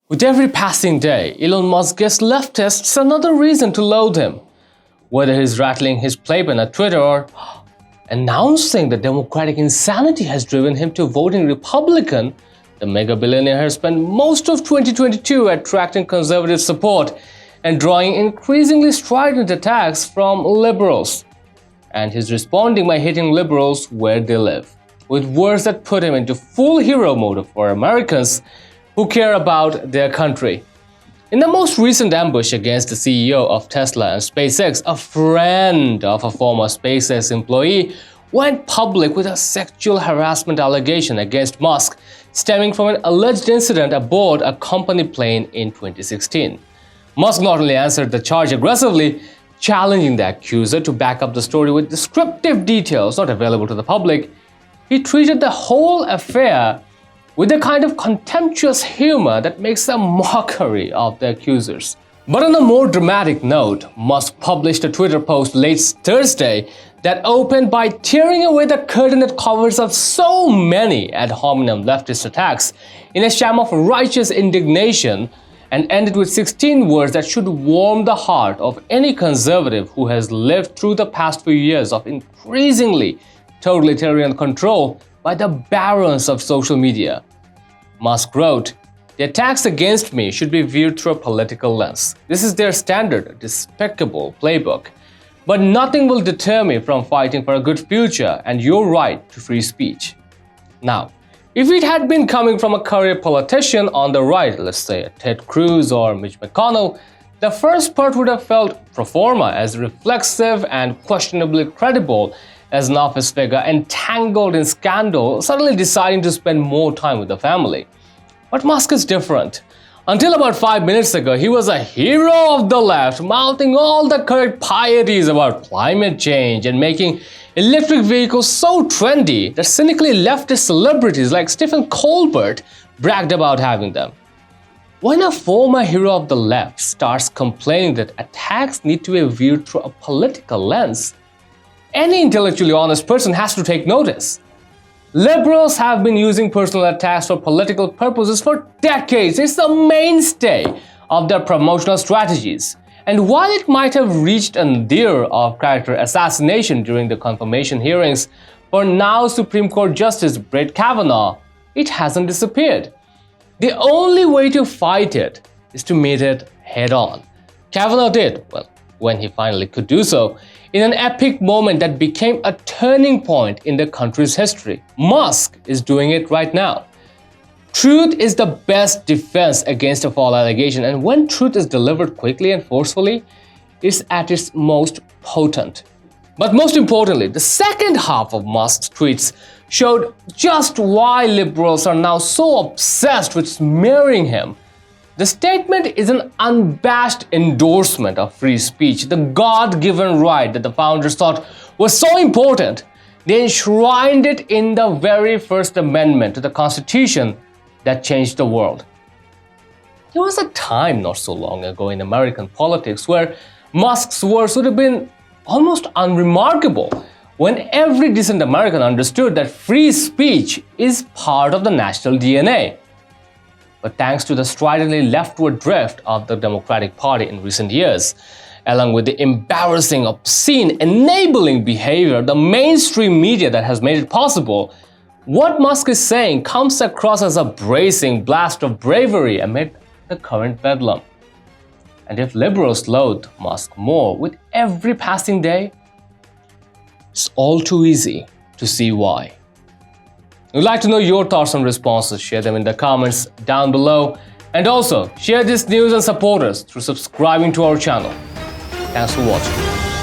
With every passing day, Elon Musk gives leftists another reason to loathe him. Whether he's rattling his playpen at Twitter or announcing that democratic insanity has driven him to voting Republican, the mega billionaire has spent most of 2022 attracting conservative support and drawing increasingly strident attacks from liberals. And he's responding by hitting liberals where they live, with words that put him into full hero mode for Americans who care about their country. In the most recent ambush against the CEO of Tesla and SpaceX, a friend of a former SpaceX employee went public with a sexual harassment allegation against Musk stemming from an alleged incident aboard a company plane in 2016. Musk not only answered the charge aggressively, challenging the accuser to back up the story with descriptive details not available to the public, he treated the whole affair with the kind of contemptuous humor that makes a mockery of the accusers. But on a more dramatic note, Musk published a Twitter post late Thursday that opened by tearing away the curtain that covers up so many ad hominem leftist attacks in a sham of righteous indignation, and ended with 16 words that should warm the heart of any conservative who has lived through the past few years of increasingly totalitarian control by the barons of social media. Musk wrote, "The attacks against me should be viewed through a political lens. This is their standard, despicable playbook. But nothing will deter me from fighting for a good future and your right to free speech." Now, if it had been coming from a career politician on the right, let's say Ted Cruz or Mitch McConnell, the first part would have felt pro forma as reflexive and questionably credible as an office figure entangled in scandal suddenly deciding to spend more time with the family. But Musk is different. Until about 5 minutes ago, he was a hero of the left, mouthing all the correct pieties about climate change and making electric vehicles so trendy that cynically leftist celebrities like Stephen Colbert bragged about having them. When a former hero of the left starts complaining that attacks need to be viewed through a political lens, any intellectually honest person has to take notice. Liberals have been using personal attacks for political purposes for decades. It's the mainstay of their promotional strategies. And while it might have reached a nadir of character assassination during the confirmation hearings for now Supreme Court Justice Brett Kavanaugh, it hasn't disappeared. The only way to fight it is to meet it head on. Kavanaugh did, well, when he finally could do so, in an epic moment that became a turning point in the country's history. Musk is doing it right now. Truth is the best defense against a false allegation, and when truth is delivered quickly and forcefully, it's at its most potent. But most importantly, the second half of Musk's tweets showed just why liberals are now so obsessed with smearing him. The statement is an unabashed endorsement of free speech, the God-given right that the founders thought was so important. They enshrined it in the very first amendment to the Constitution that changed the world. There was a time not so long ago in American politics where Musk's words would have been almost unremarkable, when every decent American understood that free speech is part of the national DNA. But thanks to the stridently leftward drift of the Democratic Party in recent years, along with the embarrassing, obscene, enabling behavior of the mainstream media that has made it possible, what Musk is saying comes across as a bracing blast of bravery amid the current bedlam. And if liberals loathe Musk more with every passing day, it's all too easy to see why. We'd like to know your thoughts and responses. Share them in the comments down below. And also, share this news and support us through subscribing to our channel. Thanks for watching.